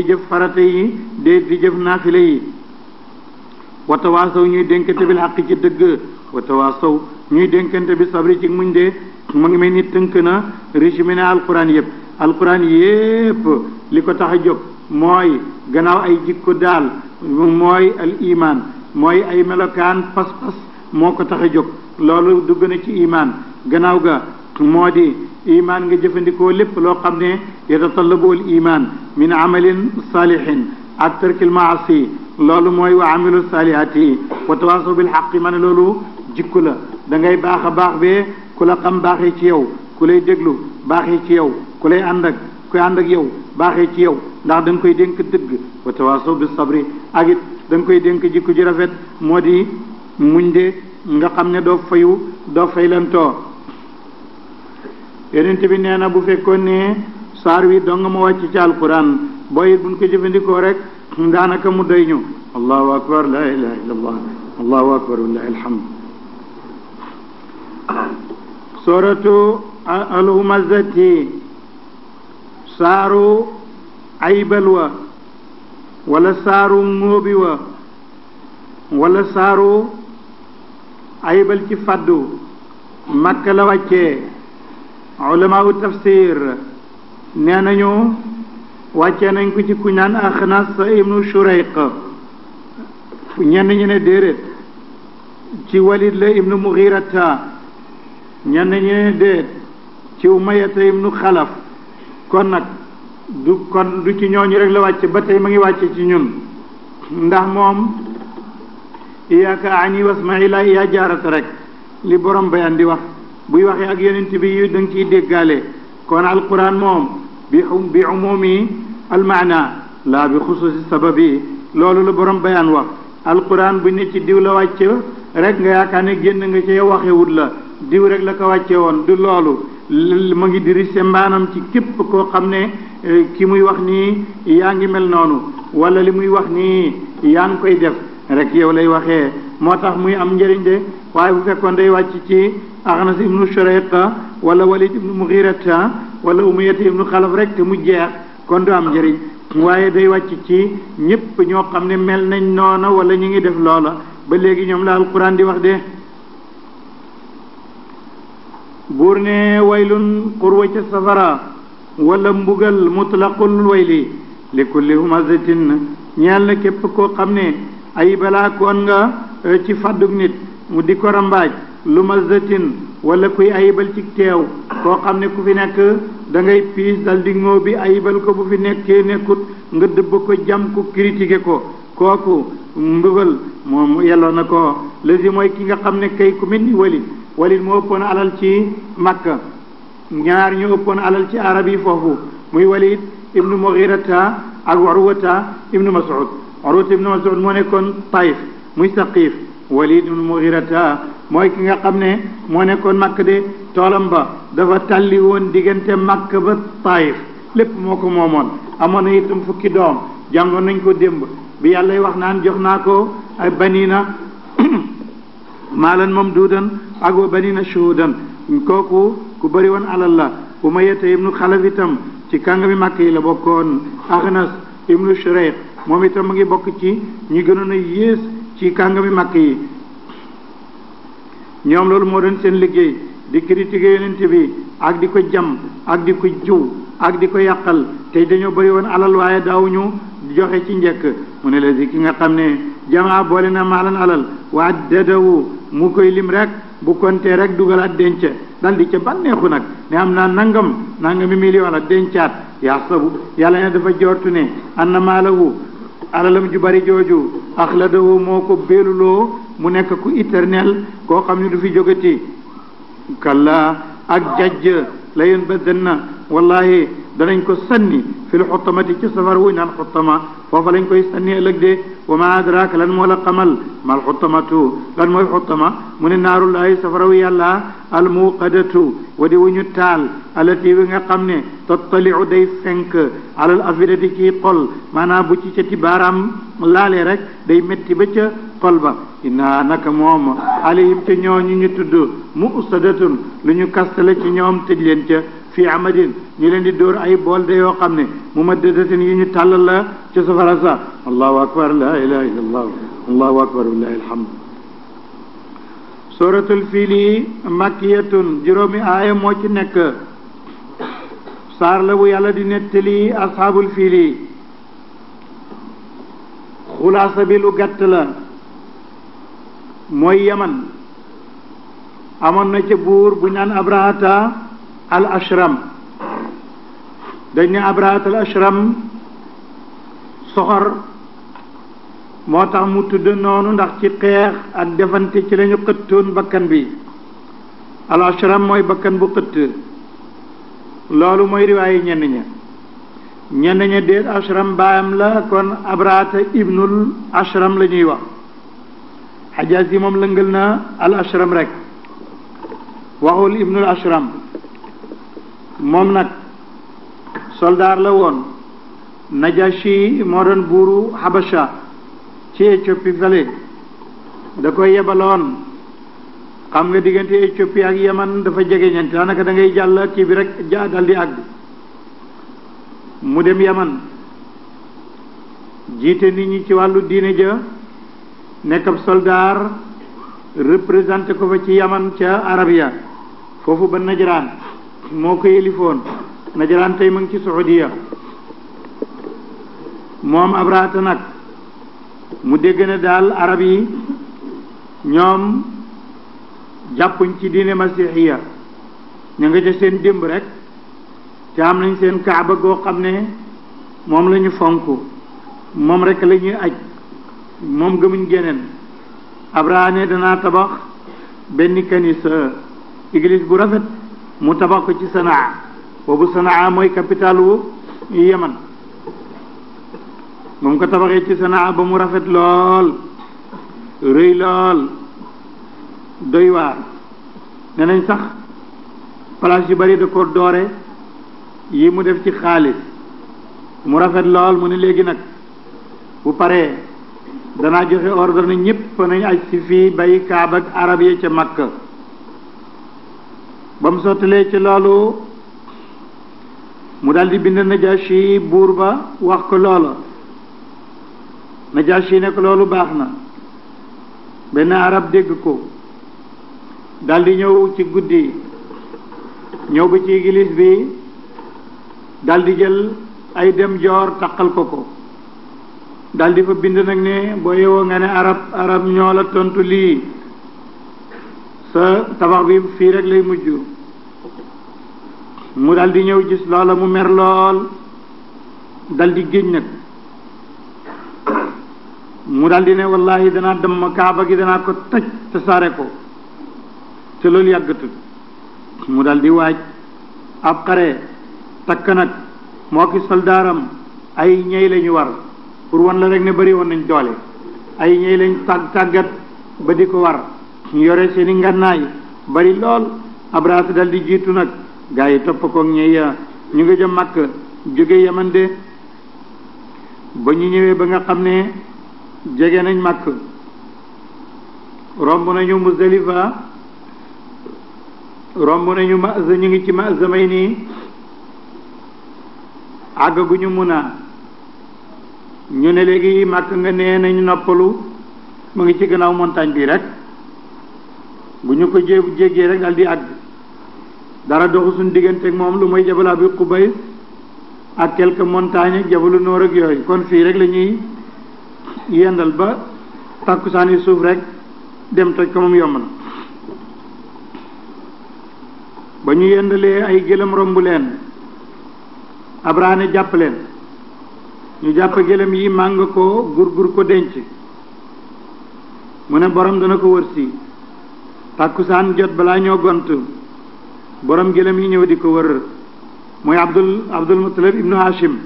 jëf farata yi dee di jëf naafile yi wa tawaasaw ñuy dénkante bil xaq ci dëgg wa tawaasaw ñuy dénkante bi sabri ci muñ de mu ngi mel ni tënk na résumé na alquran yépp li ko tax a jóg mooy gannaaw ay jikko daal mooy al iman mooy ay melokaan pas-pas moo ko tax a jóg loolu dugg na ci iman gannaaw ga moo di iman nga jëfandikoo lépp loo xam ne yatatallabu al iman min amalin salihin ak tarkil maasi loolu mooy wa amilu salihati wa tawasaw bil xaqi ma ne loolu jikko la da ngay baax a baax bee ku la xam baaxee ci yow ku lay déglu baaxee ci yow ku lay ànd ak yow baaxee ci yow ndax da nga koy dénk dëgg wa tawasaw bis sabri ak it da nga koy dénk jikko ji rafet moo di muñ de nga xam ne doo faylantoo yonent bi nee na bu fekkoon ne saar wi dong ma wàcc ci alquran booy it buñ ko jëfandikoo rek daanaka mu doy ñu allahu akbar la ilaha illa allah allahu akbar wallahi alhamd suratu alhumazati saaru aybal wa wala saaru ngóobi wa wala saaru aybal ci faddu makka la wàccee ulamau tafsir nee nañu wàccee nañ ko ci ku naan Axnas ibnu Shurayq ñenn ñi ne déedéet ci Walid la ibnu Mughirata ñenn ñi ne déet ci Umayyata ibnu Xalaf kon du ci ñooñu rek la wàcce ba tey ma ngi wàcce ci ñun ndax moom iyaaka ani wasmaila iya jaarata rek li borom bayan di wax buy waxee ak yonent bi yu da nga ciy déggaale kon alquran moom bi umumi almaana laa bi xususi sababi loolu la borom bayaan wax alquran bu ne ci diw la wàcce rek nga yaakaar ne génn nga ci yow waxewut la diw rek la ko wàcce woon du loolu ma ngi diri se mbaanam ci képp koo xam ne ki muy wax nii yaa ngi mel noonu wala li muy wax nii yaa ngi koy def rek yow lay waxee moo tax muy am njëriñ de waaye bu fekkoon day wàcc ci Axnas ibnu Shurayq wala Walid ibnu Mughirata wala Umayyata ibnu Xalaf rek te mu jeex kon du am njëriñ waaye day wàcc ci ñépp ñoo xam ne mel nañ noona wala ñu ngi def loola ba léegi ñoom la alquran di wax de buur ne waylun xurwa ca safara wala mbugal mutlaqul wayli li kulli humazatin ñeel na képp koo xam ne ay balaa koon nga ci fàddug nit mu di ko rambaaj lu mazatin wala kuy ayibal ci teew koo xam ne ku fi nekk da ngay piis dal di ngoo bi ayibal ko bu fi nekkee nekkut nga dëbb ko jam ko critiqué ko kooku mbugal moom yelloo na ko lesi mooy ki nga xam ne kay ku mel ni Walid moo ëppoon alal ci Makka ñaar ñu ëppoon alal ci arab yi foofu muy Walid ibnu Mughirata ak Urwata ibnu Mas'ud Urwata ibnu Mas'ud moo nekkoon Taif muy Saqif Walid ibnu Mughirata mooy ki nga xam ne moo nekkoon Makka de toolam ba dafa talli woon diggante Makka ba Taif lépp moo ko moomoon amoon na itam fukki doom jàngoon nañ ko démb bi yàlla wax naan jox naa ko ay banina maalan mamduudan ak wa banina shuhudan kooku ku bëri woon alal la Umayyata ibnu Xalaf itam ci kàngami Makka yi la bokkoon Axnas ibnu Shurayq moom itam mu ngi bokk ci ñi gënoon a yées ci kàngami Makka yi ñoom loolu moo doon seen liggéey di critiquer yonent bi ak di ko jam ak di ko jiw ak di ko yàqal te dañoo bëri woon alal waaye daawuñu joxe ci njëkk mu ne la si ki nga xam ne jamaa boole na maalan alal waa dadawu mu koy lim rek bu kontee rek dugalaat denc dal di ca bànneexu nag ne am naa nangami million la dencaat yaa sabu yàlla ne dafa jortu ne anna maalahu alalam ju bari jooju axladahu moo ko beeluloo mu nekk ku éternel koo xam ne du fi jógati kalla ak jajj la yén ba danna wallahi danañ ko sanni fil xuttamati ci safar wuñ naan xuttama foofa lañ koy sanni ëllëg de wa ma adraka lan moo la xamal mal xuttamatu lan mooy xuttama mu ne naarullahi safarawu yàlla almuqadatu wa di wuñu taal alati bi nga xam ne tattaliu day fenk alal afidati ci xol maanaam bu ci cati baaraam laalee rek day métti ba ca xol ba inna naka moom alayhim te ñooñu ñu tudd musadatun lu ñu kastale ci ñoom tëj leen ca fii amadin ñu leen di dóor ay bool de yoo xam ne mumaddadatin yi ñu tàllal la ci safara sa allahu akbar la ilaha illa allah allahu akbar lillahi alhamd suratul fiili makkiyatun juróomi aaya moo ci nekk saar la bu yàlla di nettali ashaabul fiili xulaasa bi lu gàtt la mooy yaman amoon na ca buur bu naan abrahata al ashram dañ ne abrahata al ashram soxor moo tax mu tudd noonu ndax ci xeex ak defante ci lañu xëttoon bakkan bi al ashram mooy bakkan bu xëtt loolu mooy riwaaye ñenn ña déet ashram baayam la kon abrahata ibnul ashram la ñuy wax xajaas yi moom lëngal na al ashram rek waxul ibnul ashram moom nag soldaar la woon najashi moo doon buuru habasha ci Éthiopie fale da koy yebaloon xam nga diggante Éthiopie ak Yaman dafa jege ñeent daanaka da ngay jàll kii bi rek dal di àgg mu dem Yaman jiite nit ñi ci wàllu diine ja nekk ab soldaar représenté ko fa ci Yaman ca Arabia foofu ba Najraan moo ko yëlifoon Najraan tey mu ngi ci Saudiya moom Abrahata nag mu dégg ne daal arab yi ñoom jàppuñ ci diine masihiya ñu nga ca seen démb rek te am nañ seen kaaba goo xam ne moom la ñu fonk moom rek la ñuy aj moom gëmuñ geneen Abraha ne danaa tabax benn kanisa église bu rafet mu tabax ko ci Sanaa boobu Sanaa mooy capitalu Yaman moom ko tabaxee ci Sanaa ba mu rafet lool rëy lool doy waar ne nañ sax place yu bari da ko doore yi mu def ci xaalis mu rafet lool mu ne léegi nag bu paree danaa joxe ordre na ñëpp nañ aj si fii bay kaaba ak arab yi ca Makka ba mu sottalee ci loolu mu daldi bind Najashi buur ba wax ko loola Najashi ne ko loolu baax na benn arab dégg ko daldi ñëw ci guddi ñëw ba ci église bi daldi jël ay dem joor taqal ko daldi fa bind nag ne boo yewoo nga ne arab ñoo la tontu lii sa tabax bi fii rek lay mujj mu daldi ñëw gis loola mu mer lool daldi génn nag mu daldi ne wallahi danaa dem kaaba gi danaa ko toj te saare ko te loolu yàggatul mu daldi waaj ab xare takk nag moo ki soldaaram ay ñey lañu war pour wan la rek ne bari woon nañ doole ay ñey lañ tàggat ba di ko war ñu yore seeni ngànnaay bari lool Abraha daldi jiitu nag gaa yi topp ko ñey ya ñu nga jëm Makka jóge Yaman de ba ñu ñëwee ba nga xam ne jege nañ Makka romb nañu Muzdalifa romb nañu Ma'za ñu ngi ci Ma'za may nii àggaguñu Muna ñu ne léegi Makka nga nee nañ noppalu mu ngi ci gannaaw montagne bi rek bu ñu ko jéggee rek daal di àgg dara doxu suñ digganteeg moom lu mooy Jabal Abi Qubays ak quelques montagnes ak Jabalu Noor ak yooyu kon fii rek la ñuy yendal ba takkusaani suuf rek dem toj ko moom yomb na ba ñu yendalee ay gëlëm romb leen Abraha ne jàpp leen ñu jàpp gëlëm yi màng ko gur ko denc mu ne borom dana ko wër si takkusaan jot balaa ñoo gont borom gëlëm yi ñëw di ko wër mooy Abdul Muttalib ibnu Hashim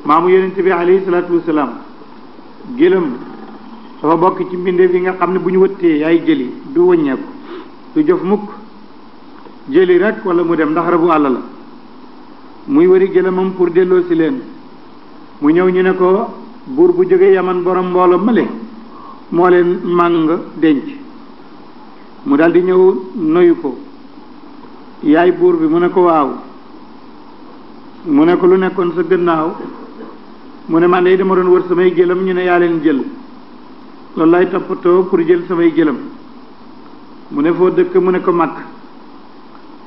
maamu yonent bi alayhi salaatu wasalaam gëlëm dafa bokk ci mbindeef yi nga xam ne bu ñu wëttee yaay jëli du wëññeeku du jof mukk jëli rek wala mu dem ndax rabu àll la muy wëri gëlëmam pour delloo si leen mu ñëw ñu ne ko buur bu jóge Yaman borom mbooloo male moo leen màng denc mu daldi ñëw noyu ko yaay buur bi mu ne ko waaw mu ne ko lu nekkoon sa gannaaw mu ne man de dama doon wër samay gëlëm ñu ne yaa leen jël loolu lay toppatoo pour jël samay gëlëm mu ne foo dëkk mu ne ko Makka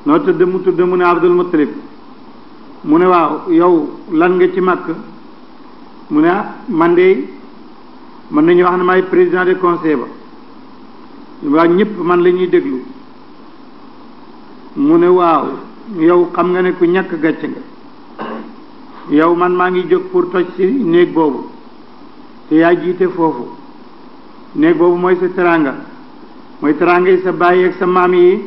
noo tëdd mu tudd mu ne Abdul Muttalib mu ne waaw yow lan nga ci Makka mu ne man de mën nañu wax ne maay président du conseil ba waa ñëpp man la ñuy déglu mu ne waaw yow xam nga ne ku ñàkk gàcce nga yow man maa ngi jóg pour toj ci néeg boobu te yaa jiite foofu néeg boobu mooy sa teranga mooy teranga yi sa baay ak sa maam yi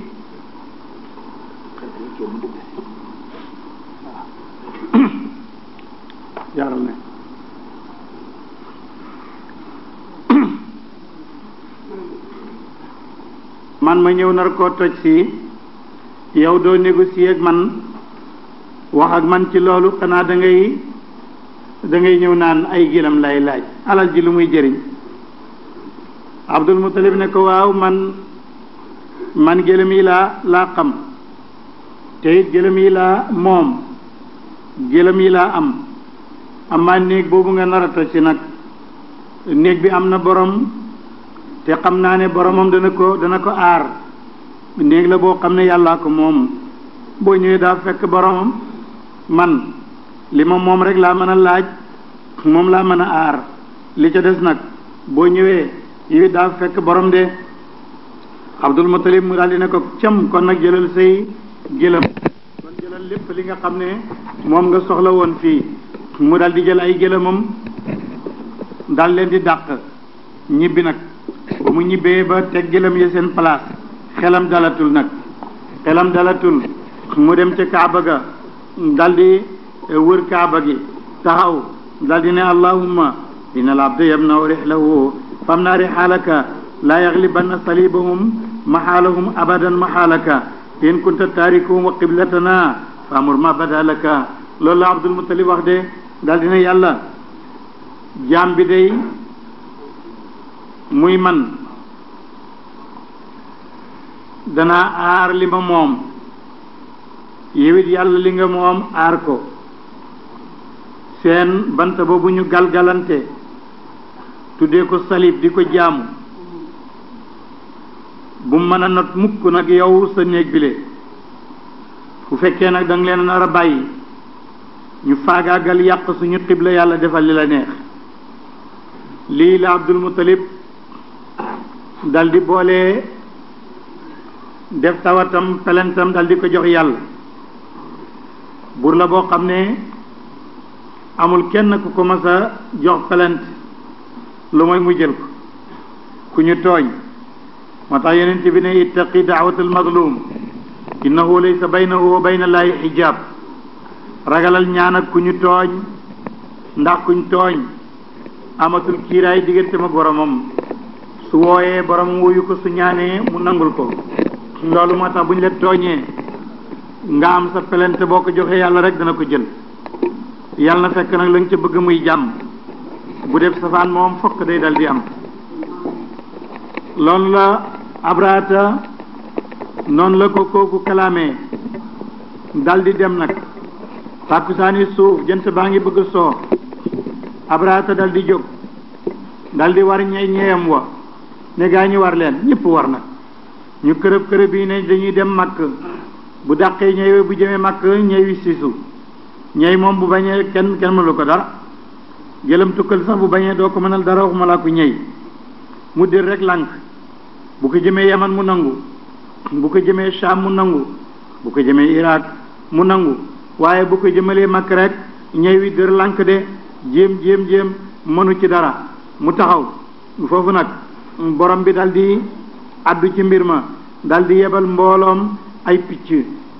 jaaral ne man ma ñëw nar koo toj si yow doo négocier ak man wax ak man ci loolu xanaa da ngay ñëw naan ay gilam lay laaj alal ji lu muy jëriñ Abdul Muttalib ne ko waaw man gëlëm yi laa xam te it gëlëm yi laa moom gëlëm yi laa am amaa néeg boobu nga nar a toj si nag néeg bi am na borom te xam naa ne boromam dana ko aar néeg la boo xam ne yàllaa ko moom boo ñëwee daa fekk boromam man li ma moom rek laa mën a laaj moom laa mën a aar li ca des nag boo ñëwee yi daa fekk borom de Abdul Muttalib mu daal di ne ko cam kon nag jëlal say gëlëm kon jëlal lépp li nga xam ne moom nga soxla woon fii mu daal di jël ay gëlëmam daal leen di dàq ñibbi nag ba mu ñibbee ba teg gëlëm ya seen place xelam dalatul mu dem ca Kaaba ga daldi wër Kaaba gi taxaw daldi ne allahumma inna al abda yamna'u rihlahu famna rihalaka la yaghlibanna salibahum mahalahum abadan mahalaka in kunta tarikuhum wa qiblatana famur ma badalaka loolu la Abdul Muttalib wax de daldi ne yàlla jaam bi day muy man danaa aar li ma moom yewit yàlla li nga moom aar ko seen bant boobu ñu galgalante tuddee ko salib di ko jaamu bu mën a not mukk nag yow sa néeg bile bu fekkee nag danga leen nar a bàyyi ñu faagaagal yàq suñu xibla yàlla defal li la neex lii la Abdul Muttalib dal di boole def tawatam pelentam dal di ko jox yàlla buur la boo xam ne amul kenn ku ko mas a jox pelent lu mooy mu jël ko ku ñu tooñ moo tax yonent bi ne ittaqi da'watal mazlum innahu laysa baynahu wa bayna llaahi xijaab ragalal ñaan ak ku ñu tooñ ndax kuñ tooñ amatul kiiraay diggante ak boromam su wooyee borom wuyu ko su ñaanee mu nangul ko loolu moo tax bu ñu la tooñee nga am sa pelente boo ko joxee yàlla rek dana ko jël yàlla na fekk nag la nga ca bëgg muy jàmm bu def safaan moom fokk day dal di am loolu la Abrahata noonu la ko kooku kalaamee dal di dem nag tàkkusaani suuf jant baa ngi bëgg soo Abrahata dal di jóg dal di war ñeyam wa ne gaa ñi war leen ñëpp war nag ñu kërëb yi ne dañuy dem Makk bu dàqee ñëwee bu jëmee Makk ñëwi siisu ñëy moom bu bañee kenn mënu ko dara gëlëm tukkal sax bu bañee doo ko mënal dara waxuma laa ko ñëy mu dir rek lànk bu ko jëmee Yaman mu nangu bu ko jëmee Sham mu nangu bu ko jëmee Irak mu nangu waaye bu ko jëmalee Makk rek ñëy wi dër lànk de jéem mënu ci dara mu taxaw foofu nag borom bi dal di addu ci mbir ma dal di yebal mbooloom ay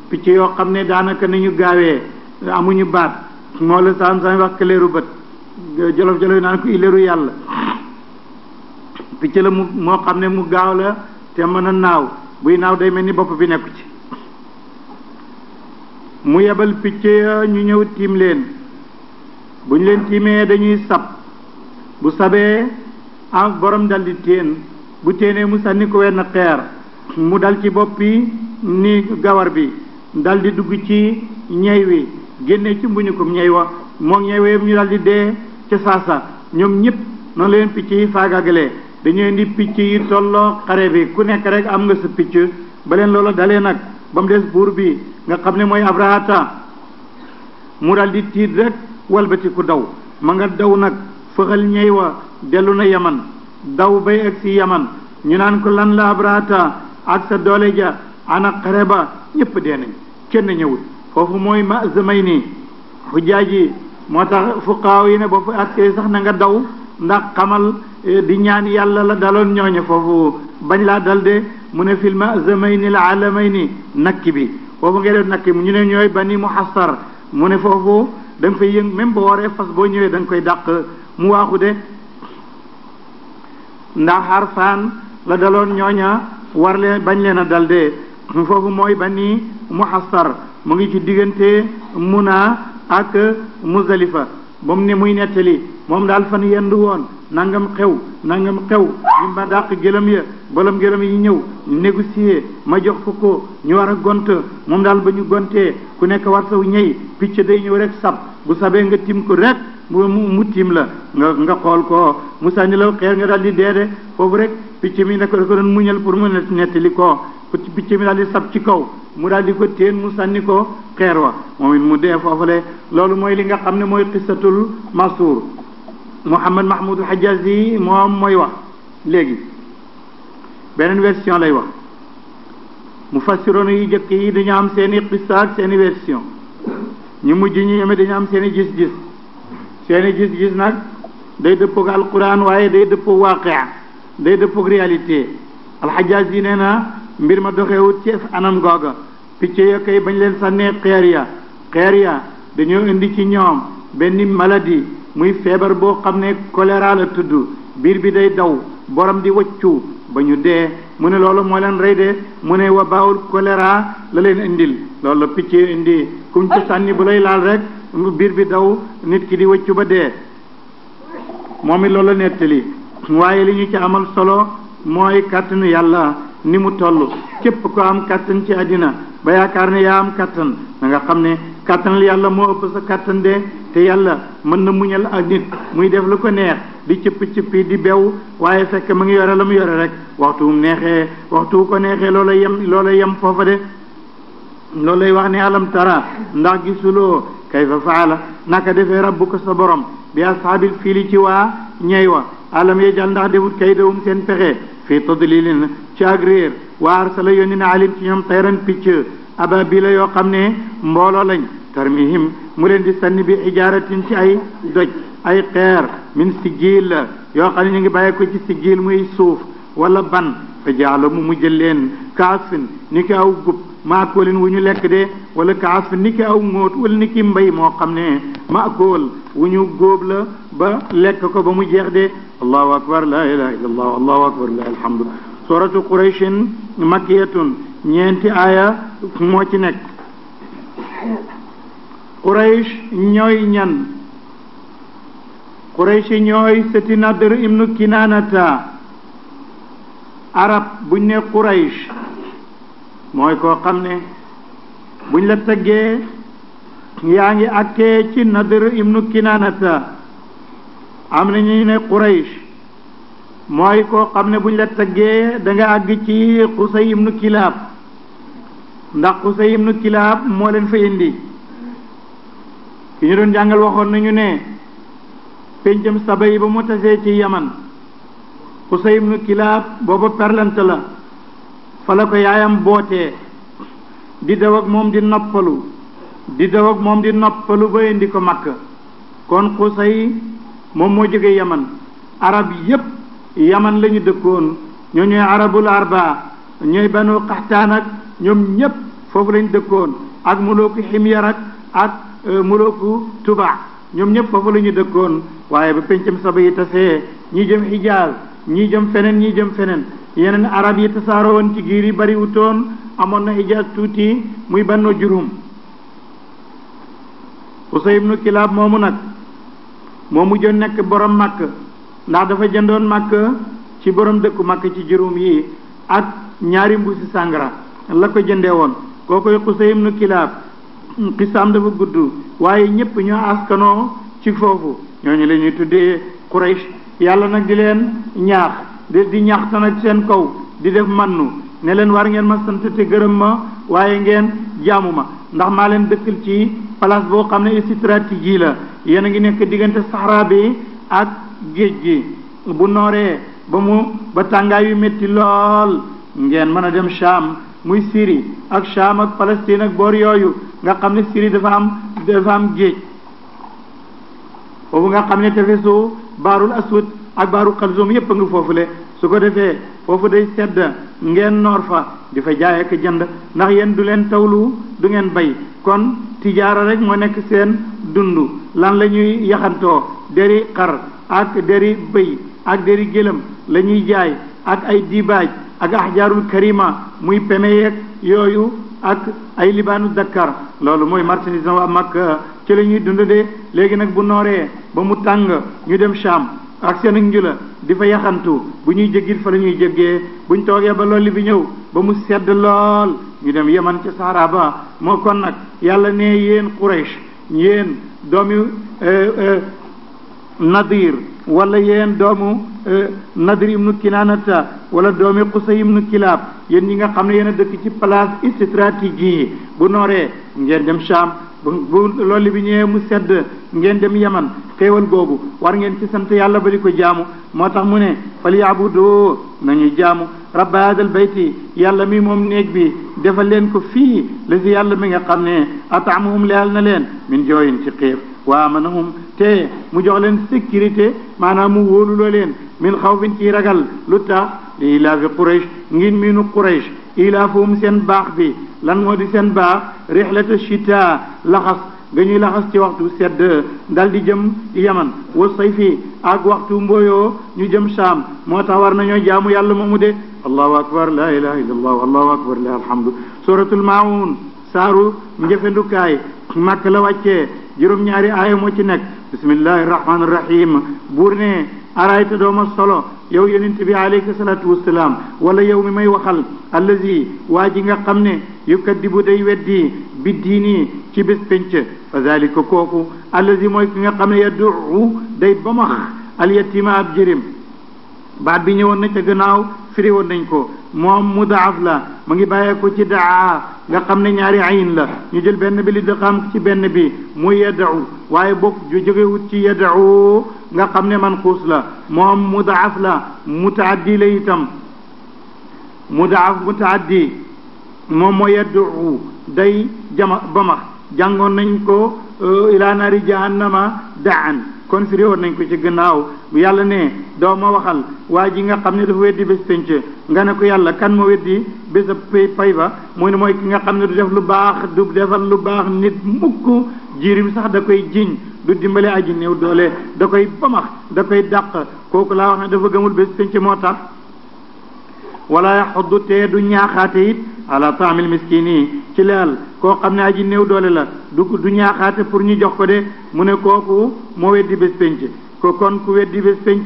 picc yoo xam ne daanaka ni ñu gaawee amuñu baat moo la saan wax këleeru bët jolof yi naan ko ileeru yàlla picc la moo xam ne mu gaaw la te mën a naaw buy naaw day mel ni bopp bi nekku ci mu yebal picc ya ñu ñëw tiim leen bu ñu leen tiimee dañuy sab bu sabee am borom dal di téen bu téenee mu sànni ko wenn xeer mu dal ci boppi ni gawar bi dal di dugg ci ñey wi génne ci mbuñukum ñey wa moom ñey wa yëpp ñu dal di dee ca saasa ñoom ñëpp noonu leen picc yi faagagalee dañuy indi picc yi tolloo xare bi ku nekk rek am nga sa picc ba leen loola dalee nag ba mu des buur bi nga xam ne mooy Abrahata mu dal di tiit rek walbati ku daw ma nga daw nag fëxal ñey wa dellu na yaman daw bay ak si yaman ñu naan ko lan la Abrahata ak sa doole ja ana xare ba ñëpp dee nañ kenn ñëwul foofu mooy Mazamayni xujjaaj yi moo tax fuqaaw yi ne boo fa askee sax na nga daw ndax xamal di ñaan yàlla la daloon ñooñe foofu bañ laa dal de mu ne fil Mazamayni la alamayni nakki bi foofu ngay def nakki ñu ne ñooy bani muhassar mu ne foofu da nga fay yëng même boo waree fas boo ñëwee da nga koy dàq mu waaxu de ndax Harfaan la daloon ñooña war leen bañ leen a dal de foofu mooy bani muhassar mu ngi ci diggante Muna ak Muzdalifa ba mu ne muy nettali moom daal fan yendu woon nangam xew ñu ma dàq gëlëm ya borom gëlëm yi ñëw ñu négocier ma jox ko ñu war a gont moom daal ba ñu gontee ku nekk war saw ñëy picc day ñëw rek sab bu sabee nga tim ko rek mu tim la nga xool ko mu sànni la xeer nga daal di deede foofu rek picc mi ne ko da ko doon muñal pour mu nettali ko picc mi daal di sab ci kaw mu daal di ko téen mu sànni ko xeer wa moom it mu dee foofule loolu mooy li nga xam ne mooy qisatul Masuur Muhammad Mahmoud Hajazi moom mooy wax léegi beneen version lay wax mufassiroon yi jëkk yi dañu am seeni qissa ak seeni version ñu mujj ñi ñoom dañu am seeni gis-gis nag day dëppoog alquran waaye day dëppoog waaqia day dëppoog réalité Alhajazi nee na mbir ma doxewut ci anam googa picc ya kay bañ leen sànnee xeer ya dañoo indi ci ñoom benn maladie muy feebar boo xam ne choléra la tudd biir bi day daw borom di waccu ba ñu dee mu ne loolu moo leen rey de mu ne wa baawul choléra la leen indil loolu la picc indi kum ci sànni bu lay laal rek biir bi daw nit ki di waccu ba dee moom it loolu la nettali waaye li ñu ci amal solo mooy kàttanu yàlla ni mu toll képp ko am kàttan ci àddina ba yaakaar ne yaa am kàttan da nga xam ne kàttanal yàlla moo ëpp sa kàttan de te yàlla mën na muñal ak nit muy def lu ko neex di cëpp-cëppi di bew waaye fekk mu ngi yore la mu yore rek waxtu mu neexee waxtu ko neexee loola yem foofa de loolu lay wax ne alam tara ndax gisuloo kayfa faala naka defee rabbuka sa borom bi ashaabil fiili ci waa ñey wa alam yajal ndax defut kaydahum seen pexe fii tadlilin ci ak réer wa arsala yónni na alim ci ñoom tayran picc ababila yoo xam ne mbooloo lañ tarmihim mu leen di sànni bi ijaaratin ci ay doj ay xeer min sijil la yoo xam ne ñu ngi bàyyi ko ci sijil muy suuf wala ban fa jaalo mu mujjël leen kaasfin ni ki aw gub maakoolin wu ñu lekk de wala kaasfin ni ki aw ngóot wala ni ki mbay moo xam ne maakool wu ñu góob la ba lekk ko ba mu jeex de allahu akbar la ilaha illa allah allahu akbar la alhamdu suratu qurayshin makkiyatun ñeenti aaya moo ci nekk quraysh ñooy ñan quraysh ñooy sëti Nadr ibnu Kinaanata arab buñ ne quraysh mooy koo xam ne buñ la teggee yaa ngi akkee ci Nadr ibnu Kinaanata am na ñu ne quraysh mooy koo xam ne buñ la teggee da nga àgg ci Qusay ibnu Kilaab ndax Qusay ibnu Kilaab moo leen fa indi ki ñu doon jàngal waxoon nañu ne péncam saba yi ba mu tasee ci yaman Qusay ibnu Kilaab booba perlante la fa la ko yaayam bootee di daw ak moom di noppalu ba indi ko Makka kon Qusay moom moo jóge yaman arab yépp yaman lañu dëkkoon ñoo ñooy arabul arba ñooy banu qaxtaan ak ñoom ñépp foofu lañu dëkkoon ak mulooku ximyar ak mulooku tuba ñoom ñépp foofu la ñu dëkkoon waaye ba pencam saba yi tasee ñii jëm Hijaaz ñii jëm feneen yeneen arab yi tasaaroo woon ci giir yi bari wutoon amoon na Hijaaz tuuti muy Banu Jurhum Qusay ibnu Kilaab moomu nag moo mujjoon nekk borom Makka ndax dafa jëndoon Makka ci borom dëkku Makka ci Jurhum yi ak ñaari mbuusi sàngara la ko jëndee woon kookoy Qusay ibnu Kilaab xisaam dafa gudd waaye ñëpp ñoo askanoo ci foofu ñooñu la ñuy tuddee Quraysh yàlla nag di leen ñaax di ñaaxta nag seen kaw di def mannu ne leen war ngeen ma sant te gërëm ma waaye ngeen jaamu ma ndax maa leen dëkkal ci place boo xam ne stratégie la yéen a ngi nekk diggante Sahara bi ak géej gi bu nooree ba tàngaay yu métti lool ngeen mën a dem Sham muy Syrie ak Sham ak Palestine ak boor yooyu nga xam ne Syrie dafa am géej foofu nga xam ne tefesu baarul aswad ak baaru Xalzum yépp a ngi foofule su ko defee foofu day sedd ngeen noor fa di fa jaay ak jënd ndax yéen du leen tawlu du ngeen bay kon tijaara rek moo nekk seen dund lan la ñuy yaxantoo deri xar ak deri bëy ak deri gëlëm la ñuy jaay ak ay dibaaj ak ahjaarul karima muy peme yeeg yooyu ak ay libaanu Dakar loolu mooy marchandise waa Makka ci la ñuy dund de léegi nag bu nooree ba mu tàng ñu dem Sham ak seen njula di fa yaxantu bu ñuy jéggit fa la ñuy jéggee buñ toogee ba loolu bi ñëw ba mu sedd lool ñu dem Yaman ca Sahara ba moo kon nag yàlla ne yéen Quraysh yéen doomi Nadir wala yéen doomu Nadir ibnu Kinaanata wala doomi Qusay ibnu Kilaab yéen ñi nga xam ne yéen a dëkk ci place stratégie bu nooree ngeen dem Sham bu loolu bi ñëwee mu sedd ngeen dem Yaman xéewal googu war ngeen ci sant yàlla ba di ko jaamu moo tax mu ne fal yaabudu nañu jaamu rabba hadal bayti yàlla mi moom néeg bi defal leen ko fii la si yàlla mi nga xam ne ataamahum leyal na leen min jooyin ci xiif wa amanahum te mu jox leen sécurité maanaam mu wóoluloo leen min xawfin ci ragal lu tax li ilaafi Quraysh ngin miinu Quraysh ilaafuhum seen baax bi lan moo di seen baax rihlata shita laxas ga ñuy laxas ci waxtu sedd dal di jëm Yaman wa sayfi ak waxtu mbooyoo ñu jëm Sham moo tax war nañoo jaamu yàlla moomu de allahu akbar la ilaha illa allah allahu akbar la alhamdu suratul maun saaru njëfendukaay màkk la wàccee juróom-ñaari aaya moo ci nekk bismillahi rahmani rahim buur ne arayta dooma solo yow yonent bi alayhi salatu wasalaam wala yow mi may waxal allazi waa ji nga xam ne yukaddibu day weddi bi diini ci bés penc fa zalika kooku allazi mooy ki nga xam ne yaddu day bamax alyatima ab jërim baat bi ñëwoon na ca gannaaw firi woon nañ ko moom mudaaf la mu ngi bàyyeeko ci daa nga xam ne ñaari ayin la ñu jël benn bi li dëxaam ci benn bi muy yaddu waaye bokk ju jógewut ci yaddu nga xam ne man xuus la moom mudaaf la mutaaddi la itam mudaaf mutaaddi moom mooy yaddu day jama bamax jàngoon nañ ko ila naari jahannama daan kon firi woon nañ ko ci gannaaw yàlla ne doo ma waxal waa ji nga xam ne dafa weddi bés penc nga ne ko yàlla kan ma weddi bés a pay ba mu ne mooy ki nga xam ne du def lu baax du defal lu baax nit mukk jirim sax da koy jiñ du dimbale aji néew doole da koy bamax da koy dàq kooku laa wax ne dafa gëmul bés penc moo tax wala yaxuddu te du ñaaxaate it ala taamil miskini ci leel koo xam ne aji néew doole la du ñaaxaate pour ñu jox ko de mu ne kooku moo weddi bés penc ko kon ku weddi bés penc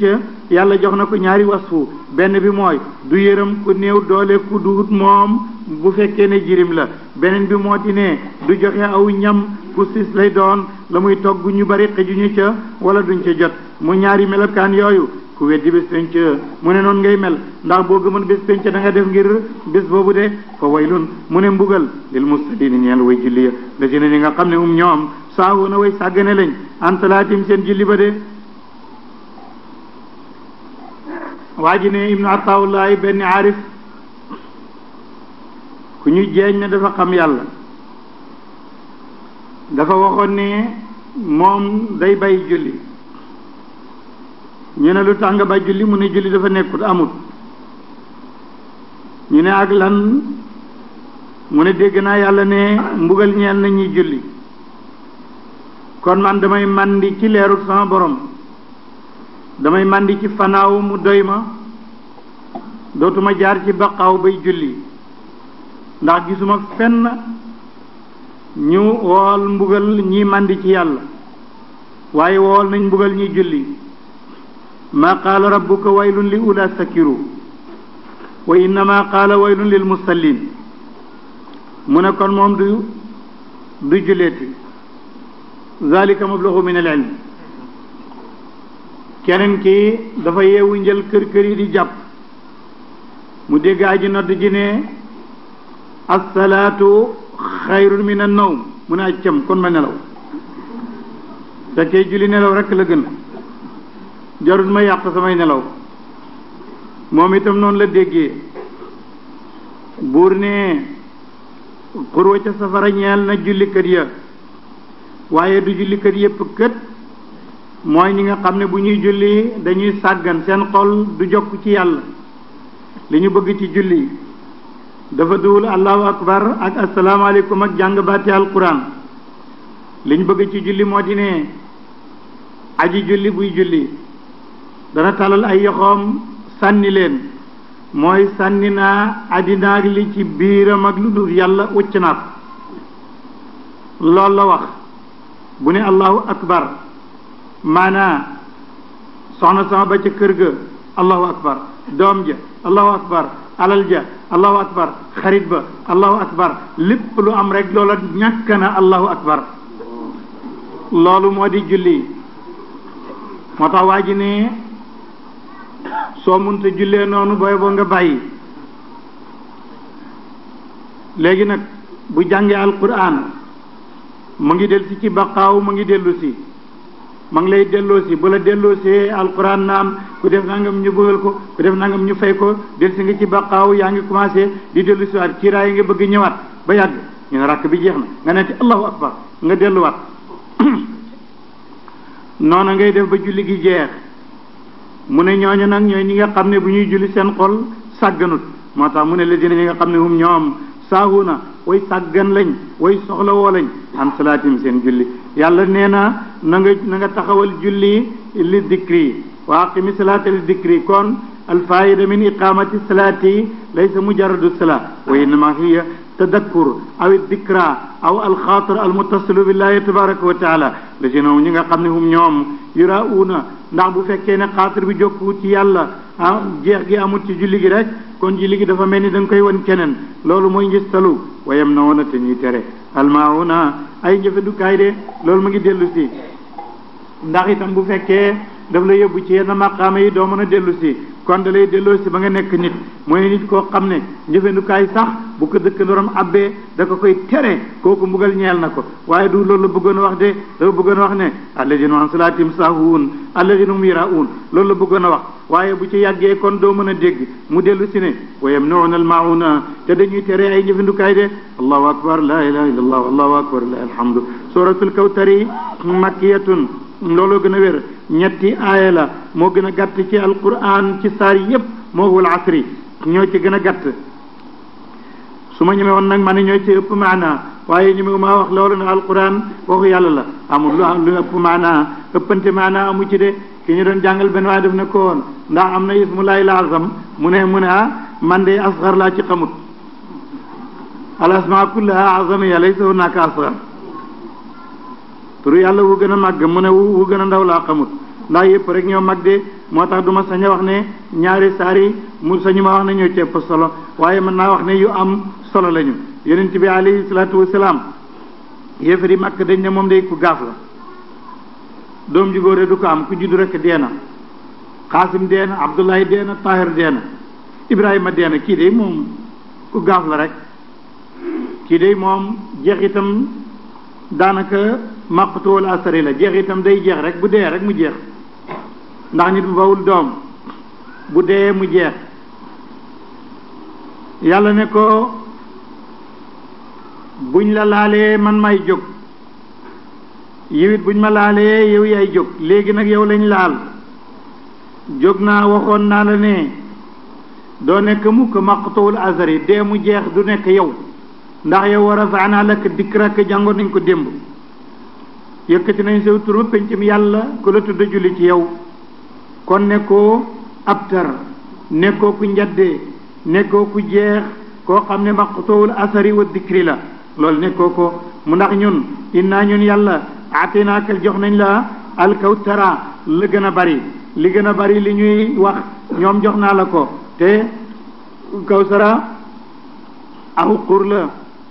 yàlla jox na ko ñaari wasfu benn bi mooy du yërëm ku néew doole ku duhut moom bu fekkee ne jirim la beneen bi moo di ne du joxe aw ñam ku sis lay doon la muy togg ñu bari xëjuñu ca wala duñ ca jot mu ñaari melokaan yooyu ku weddi bés penc mu ne noonu ngay mel ndax boo gëmoon bés penc da nga def ngir bés boobu de fa waylun mu ne mbugal lil mustadini ñeel way julli ya la si ne ñi nga xam ne ñoom saawu na way sàggane lañ antalaatim seen julli ba de waa ji ne ibnu ataawullahi benn aarif ku ñu jeeñ ne dafa xam yàlla dafa waxoon ne moom day bay julli ñu ne lu tax nga ba julli mu ne julli dafa nekkut amut ñu ne ak lan mu ne dégg naa yàlla ne mbugal ñeel na ñuy julli kon man damay màndi ci leerut sama borom damay màndi ci fanaaw mu doy ma dootuma jaar ci baqaaw bay julli ndax gisuma fenn ñu wool mbugal ñi màndi ci yàlla waaye wool nañ mbugal ñi julli ma qaala rabbuka waylun li ula sakiru wa innama qaala waylun lil musallin mu ne kon moom du julleeti zalika mablaghu min al ilm keneen ki dafa yeewu njël kër yi di jàpp mu dégg aji nodd ji ne assalaatu xayrun min an nawm mu ne accam kon ma nelaw fekkee julli nelaw rek la gën jarul ma yàq samay nelaw moom itam noonu la déggee buur ne xurwa ca safara ñeel na jullikat ya waaye du jullikat yépp kët mooy ñi nga xam ne bu ñuy julli dañuy sàggan seen xol du jokk ci yàlla li ñu bëgg ci julli dafa duwul allahu akbar ak asalaamaaleykum ak jàng baati alquran li ñu bëgg ci julli moo di ne aji julli buy julli dana talal ay yoxoom sànni leen mooy sànni naa àddina ak li ci biiram ak lu dul yàlla ucc naat loolu la wax bu ne allahu akbar maanaa soxna sama ba ca kër ga allahu akbar doom ja allahu akbar alal ja allahu akbar xarit ba allahu akbar lépp lu am rek loola ñàkk na allahu akbar loolu moo di julli moo tax waa ji ne soo munta jullee noonu booy boo nga bàyyi léegi nag bu jàngee alquran mu ngi del si ci baqaaw mu ngi dellu si ma ngi lay delloo si bu la delloo see alquran naam ku def nangam ñu bëggal ko ku def nangam ñu fay ko del si nga ci baqaaw yaa ngi commencé di dellu si waat kiiraay yi nga bëgg ñëwaat ba yàgg ñu ne rakk bi jeex na nga ne allahu akbar nga delluwaat noona ngay def ba julli gi jeex mu ne ñooñu nag ñooy ñi nga xam ne bu ñuy julli seen xol sàgganut moo tax mu ne la dina ñi nga xam ne hum ñoom saahuna way sàggan lañ way soxla woo lañ an salaatim seen julli yàlla nee na na nga taxawal julli li dikri wa aqimi salaata li dikri kon alfaida min iqamati salaati laysa mujarradu salaa wa innama hiya tadakkur aw dikra aw alxaatir almuttasilu billahi tabaraka wa taala la si ñi nga xam ne hum ñoom yurauna ndax bu fekkee ne xaatir bi jokku ci yàlla jeex gi amul ci julli gi rek kon julli gi dafa mel ni da nga koy wan keneen loolu mooy ngistalu wayam na woona te ñuy tere almauna ay njëfandukaay de loolu mu ngi dellu si ndax itam bu fekkee daf la yóbbu ci yenn maqaama yi doo mën a dellu si kon da lay delloo si ba nga nekk nit mooy nit koo xam ne njëfandukaay sax bu ko dëkkandoram abbee da ko koy tere kooku mbugal ñeel na ko waaye du loolu la bëggoon a wax de dafa bëggoon a wax ne alladina an salaatim saahuun alladina hum yiraun loolu la bëggoon a wax waaye bu ci yàggee kon doo mën a dégg mu dellu si ne wa yamnuuna almauna te dañuy tere ay njëfandukaay de allahu akbar la ilaha illa allah allahu akbar la alhamdu suratul kawtari makkiyatun looloo gën a wér ñetti aaya la moo gën a gàtt ci alquran ci saar yépp moo wal asri ñoo ci gën a gàtt su ma ñemee woon nag ma ne ñoo ci ëpp maana waaye ñeme maa wax loolu ne alquran waxu yàlla la amul lu ëpp maana ëppante maana amu ci de ki ñu doon jàngal benn waaye def na ko woon ndax am na ismullahi lazam mu ne man de asgar laa ci xamut al asmaa kullaha azamiya laysa hunaka asgar turu yàlla wu gën a màgg mu ne wu gën a ndaw laa xamut ndax yëpp rek ñoo mag de moo tax du ma sañ a wax ne ñaari saari mu sañu ma wax ne ñoo cepp solo waaye mën naa wax ne yu am solo lañu yonent bi alayhi salaatu wasalaam yéefari màkk dañ ne moom day ku gaaf la doom ju góor du ko am ku juddu rek dee na xaasim dee na abdullahi dee na tahir dee na ibrahima dee na kii de moom ku gaaf la rek kii de moom jeexitam daanaka maqtuul asari la jeex itam day jeex rek bu dee rek mu jeex ndax nit bu bawul doom bu dee mu jeex yàlla ne ko buñ la laalee man may jóg yow it buñ ma laalee yow yaay jóg léegi nag yow lañ laal jóg naa waxoon naa la ne doo nekk mukk maqtuul asari dee mu jeex du nekk yow ndax yow wa rafaanaa laka dikrak jàngoon nañ ko démb yëkkati nañ saw turu pencum yàlla ku la tudd julli ci yow kon nekkoo abtar nekkoo ku njadde nekkoo ku jeex koo xam ne maqtuul asari wa dikri la loolu nekkoo ko mu ndax ñun innaa ñun yàlla atinaakal jox nañ la alkawtara la gën a bari li gën a bari li ñuy wax ñoom jox naa la ko te kawsara aw xur la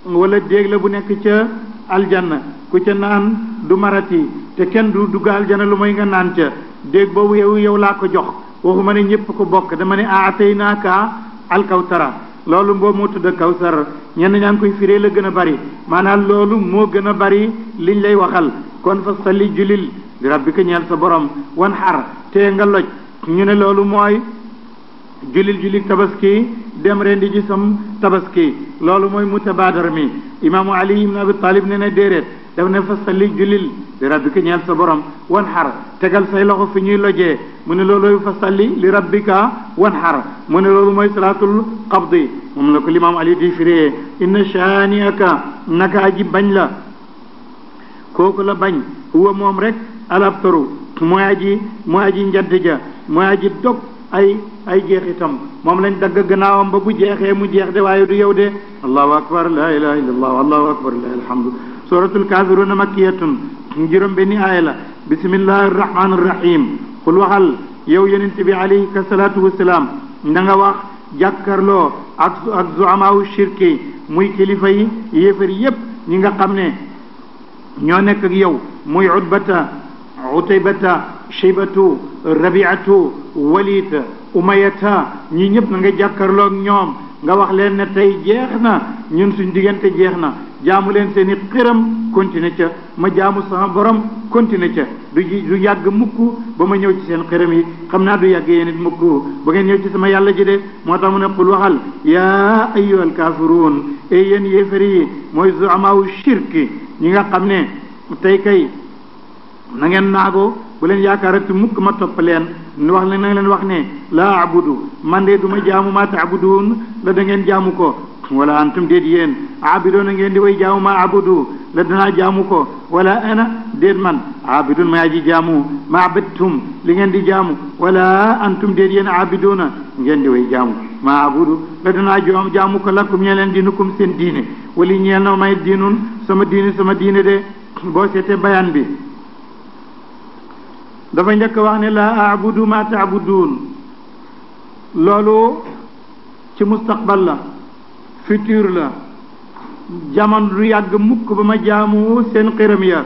wala déeg la bu nekk ca aljanna ku ca naan du marati te kenn du dugg aljanna lu mooy nga naan ca déeg boobu yow laa ko jox waxuma ne ñëpp ko bokk dama ne aataynaaka alkawsara loolu boobu moo tudd kawsar ñenn ñaa ngi koy firee la gën a bari maanaam loolu moo gën a bari liñ lay waxal kon fa salli julil li rabbika ñeel sa borom wan xar te nga loj ñu ne loolu mooy julil tabaski dem rendi ji sam tabaski loolu mooy mutabaadar mi imaamu ali ibn abi talib ne ne déedéet daf ne fa salli julil li rabbika ñeel sa borom wan xar tegal say loxo fi ñuy lojee mu ne loolu fa salli li rabbika wan xar mu ne loolu mooy salaatul qabdi moom la ko limaam ali di firee inna shaaniaka naka aji bañ la kooku la bañ huwa moom rek alabtaru mooy aji njadd ja mooy aji dog ay jeexitam moom lañ dagg gannaawam ba bu jeexee mu jeex de waaye du yow de allahu akbar la ilaha illallah allahu akbar lillahi alhamdu suratul kafiruna makkiyatun juróom benni aaya la bismillahi arrahmani arrahim xul waxal yow yonent bi alayhi salaatu wasalaam da nga wax jàkkarloo ak zuamaawu shirki muy kilifa yi yéefar yépp ñi nga xam ne ñoo nekk ak yow muy utbata utaybata shaybatu rabiatu walid umayata ñi ñëpp na nga jàkkarloo ak ñoom nga wax leen ne tey jeex na ñun suñ diggante jeex na jaamu leen seeni xiram continuer ca ma jaamu sama borom continuer ca du yàgg mukk ba ma ñëw ci seen xiram yi xam naa du yàgg yéen it mukk ba ngeen ñëw ci sama yàlla ji de moo tax mu ne qul waxal yaa ayyuhal kaafiruun e yéen yéefar yi mooy zuamaawu shirki ñi nga xam ne tey kay na ngeen naago bu leen yaakaarati mukk ma topp leen wax leen na leen wax ne laa abudu man de du ma jaamu ma taabuduun la da ngeen jaamu ko wala antum déet yéen aabidoon a ngeen di way jaamu ma abudu la danaa jaamu ko wala ana déet man aabidun ma aji jaamu ma abadtum li ngeen di jaamu wala antum déet yéen aabidoona ngeen di way jaamu ma abudu la danaa jaamu ko lakum ñee leen diinukum seen diine wali ñeel na may diinun sama diine de boo seetee bayaan bi dafa njëkk wax ne la abudu ma taabuduun loolu ci mustaqbal la futur la jamono du yàgg mukk ba ma jaamu seen xiram ya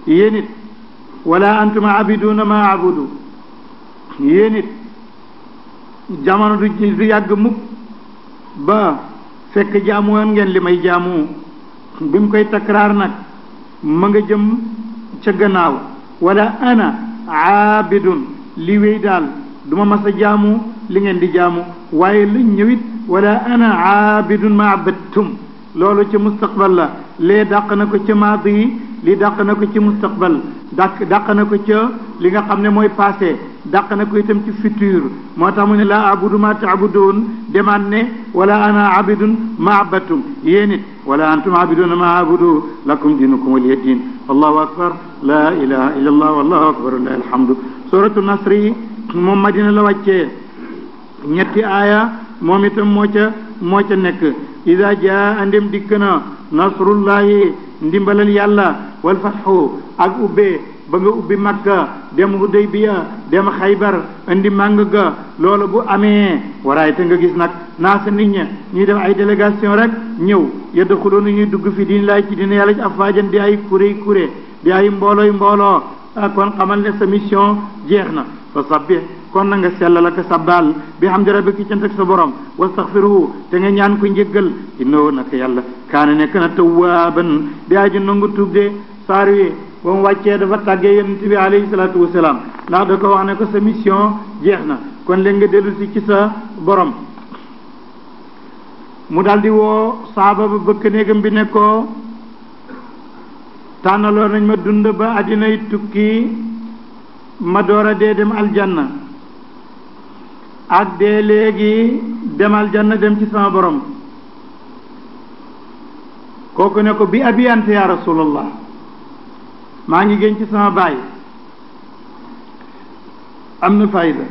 yéen it wala antum abiduna ma abudu yéen it jamono du yàgg mukk ba fekk jaamu woon ngeen li may jaamu bi mu koy takraar nag ma nga jëm ca gannaaw wala ana aabidun li wéy daal duma mas a jaamu li ngeen di jaamu waaye lañ ñëwit wala ana aabidun ma abadtum loolu ci mustaqbal la lee dàq na ko ca maadi yi li dàq na ko ci mustaqbal dàq na ko ca li nga xam ne mooy passé dàq na ko itam ci futur moo tax mu ne laa abudu ma taabudoon demaat ne wala ana abidun ma abadtum yéen it wala antum abiduna ma abudu lakum dinukum waliya din allahu akbar la ilaha illa allah wallahu akbar lillahi alhamdu suratu nasri moom madina la wàccee ñetti aaya moom itam moo ca nekk ida jaa andem dikk na nasrullahi ndimbalal yàlla wal fatxu ak ubbee ba nga ubbi makka dem hudaybiya dem xaybar indi màng ga loolu bu amee waraay te nga gis nag naa sa nit ña ñuy def ay délégation rek ñëw yadxuluuna ñuy dugg fi diin laay ci dina yàlla ci afwaajan di ay kuré di ay mbooloo kon xamal ne sa mission jeex na fa sabbih kon na nga sellal ak sabbal bi hamdi rabbika cant ak sa borom wastaghfiruhu te nga ñaan ko njëggal innahu naka yàlla kaana nekk na tawwaaban di aji nangu tuub de saar wi ba mu wàccee dafa tàggee yonent bi alayhi salaatu wasalaam ndax da ko wax ne ko sa mission jeex na kon léegi nga dellu si ci sa borom mu daldi woo saaba ba bëkk néegam bi ne ko tànnaloo nañ ma dund ba addinay tukki ma door a dee dem aljanna ak dee léegi dem aljanna dem ci sama borom kooku ne ko bi abi anta ya rasulallah maa ngi génn ci sama baay am na fayda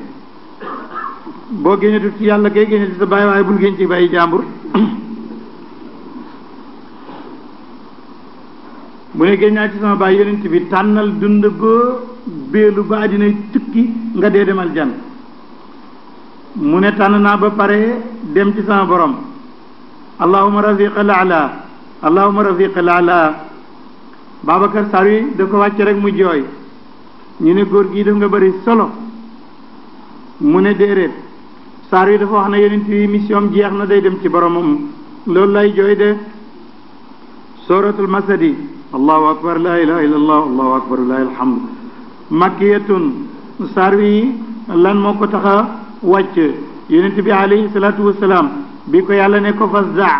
boo génnetu ci yàlla kay génne ci sa baay waaye bul génn ci bàyyi jàmbur mu ne génn naa ci sama baay yonent bi tànnal dund ba béelu ba àddina tukki nga dee demal jan mu ne tànn naa ba pare dem ci sama borom allahumma rafiqa ala allahumma rafiqa ala Babacar saar wi da ko wàcc rek mu jooy ñu ne góor gi daf nga bëri solo mu ne déedéet saar wi dafa wax ne yonent bi mission jeex na day dem ci boromam loolu lay jooy de suratul masadi allahu akbar la ilaha illallah allahu akbar la alhamd makkiyatun saar wi lan moo ko tax a wàcc yonent bi alayhi salaatu wasalaam bi ko yàlla ne ko fasda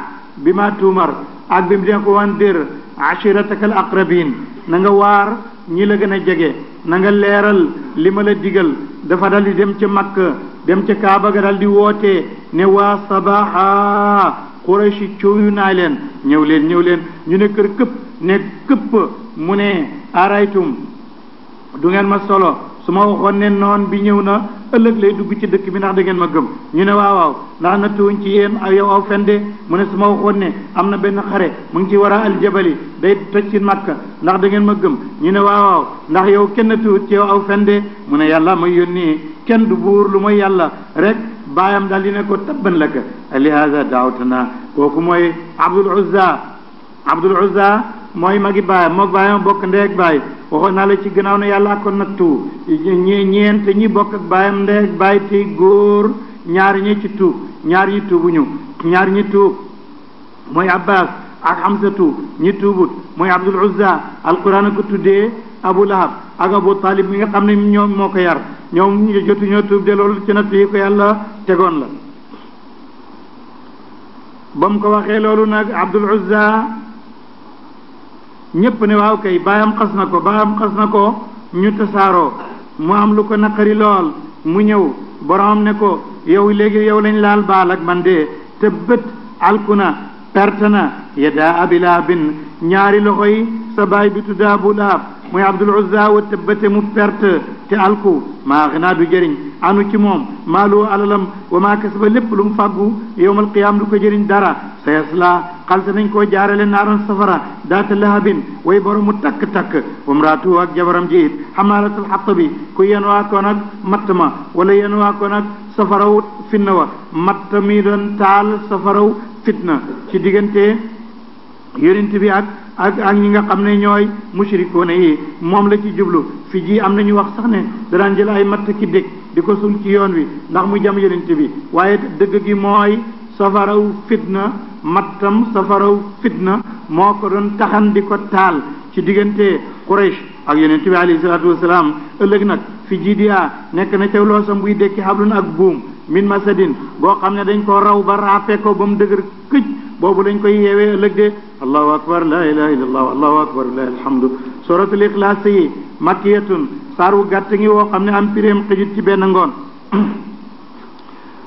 bi ma tuumar ak bi mu dee ko wan dir ashiratakal aqrabin na nga waar ñi la gën a jege na nga leeral li ma la digal dafa dal di dem ca Makka dem ca Kaaba ga dal di wootee ne waa sabaha Quraysh cooyu naa leen ñëw leen ñu ne kër këpp ne këpp mu ne araytum du ngeen ma solo su ma waxoon ne noon bi ñëw na ëllëg lay dugg ci dëkk bi ndax da ngeen ma gëm ñu ne waaw ndax na tuuñ ci yéen yow aw fende mu ne su ma waxoon ne am na benn xare mu ngi ci war a aljabali day toj ci Makka ndax da ngeen ma gëm ñu ne waaw ndax yow kenn tuut ci yow aw fende mu ne yàlla may yónni kenn du buur lu mooy yàlla rek baayam daal di ne ko tabban laka li hada daawtana kooku mooy Abdul Uzza mooy magi baayam moog baayam bokk ndey ak baay waxoon naa la ci gannaaw ne yàlla ko nattu ñeent ñi bokk ak baayam ndey ak baay te góor ñaar ñi ci tuub ñaar ñi tuubuñu ñaar ñi tuub mooy Abbas ak Hamsatu ñi tuubut mooy Abdul Uzza alquran ko tuddee Abu Lahab ak Abu Talib mi nga xam ne ñoom moo ko yar ñoom jotu ñoo tuub de loolu ci natt yi ko yàlla tegoon la ba mu ko waxee loolu nag Abdul Uzza ñépp ne waaw kay baayam xas na ko ñu tasaaroo mu am lu ko naqari lool mu ñëw borom ne ko yow léegi yow lañ laal baal ak man de te bët alkuna perte na yada abi lahabin ñaari loxo yi sa baay bi tudda Abu Lahab mooy Abdul Uzza wa tëbbate mu perte te alku maa xinaa du jëriñ anu ci moom maalu alalam wa maa kasaba lépp lu mu fàggu yowmal qiyaam du ko jëriñ dara sayasla xalta nañ koo jaarale naaran safara daata lahabin way borom mu takk-takk wamraatu ak jabaram ji it xamaalatul xatab bi ku yen waa ko nag matt ma wala yen waa ko nag safaraw fitna wa matt mi doon taal safaraw fitna ci diggante yonent bi ak ñi nga xam ne ñooy mushrikoona yi moom la ci jublu fi ji am nañu wax sax ne danaan jël ay matt ki dég di ko sul ci yoon wi ndax mu jam yonent bi waaye dëgg gi mooy safaraw fitna mattam safaraw fitna moo ko doon taxan di ko taal ci diggante Quraysh ak yonent bi alayhi salaatu wasalaam ëllëg nag fi ji di nekk na ca loosam buy dekki hablun ak buum min masadin boo xam ne dañ ko raw ba raape ko ba mu dëgër këj boobu dañ koy yeewee ëllëg de allahu akbar la ilaha illallah allahu akbar lillahi alhamdu suratul ikhlas yi makkiyatun saar wu gàtt ngi woo xam ne am piréem xëjut ci benn ngoon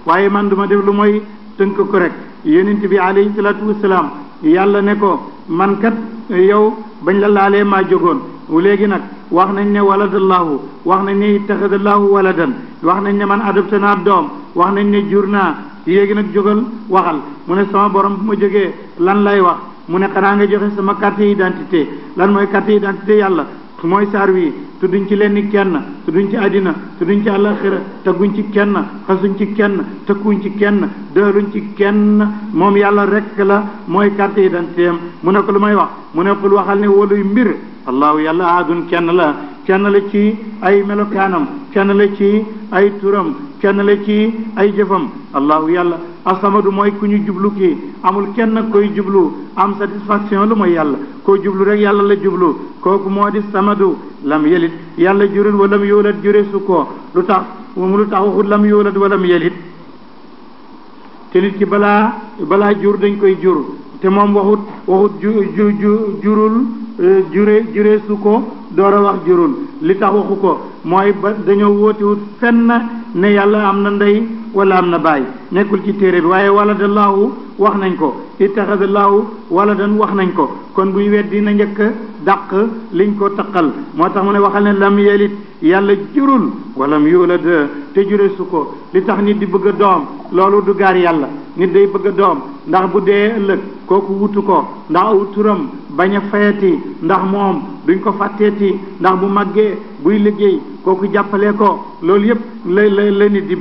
waaye man duma def lu mooy tënk ko rek yonent bi alayhi salaatu wasalaam yàlla ne ko man kat yow bañ la laalee maa jógoon léegi nag wax nañ ne waladallahu wax nañ ne ittaxadallahu waladan wax nañ ne man adopté naa doom wax nañ ne jur naa léegi nag jógal waxal mu ne sama borom bu ma jógee lan lay wax mu ne xanaa nga joxe sama carte d'identité lan mooy carte d'identité yàlla mooy saar wi tudduñ ci lenn kenn tudduñ ci àddina tudduñ ci àllaxira tagguñ ci kenn xasuñ ci kenn tëkkuñ ci kenn dëluñ ci kenn moom yàlla rek la mooy carte d'identité am mu ne ko lu may wax mu ne xul waxal ne waluy mbir allahu yàlla ahadun kenn la ci ay melokaanam kenn la ci ay turam kenn la ci ay jëfam allahu yàlla asamadu mooy ku ñu jublu kii amul kenn koy jublu am satisfaction lu mooy yàlla koo jublu rek yàlla la jublu kooku moo di samadu lam yelit yàlla jurul wa lam yuulat jure su ko lu tax waxut lam yuulat wa lam yelit te nit ki balaa jur dañ koy jur te moom waxut jurul jure su ko door a wax jurul li tax waxu ko mooy ba dañoo wóotewut fenn ne yàlla am na ndey wala am na baay nekkul ci téere bi waaye waladallahu wax nañ ko ittaxadallahu waladan wax nañ ko kon buy weddi na njëkk dàq liñ ko taqal moo tax mu ne waxal ne lam yelit yàlla jurul walam yulad te jure su ko li tax nit di bëgg a doom loolu du gaar yàlla nit day bëgg a doom ndax bu dee ëllëg kooku wutu ko ndax aw turam bañ a fayati ndax moom duñ ko fàtteeti ndax bu màggee buy liggéey kooku jàppale ko loolu yépp la nit di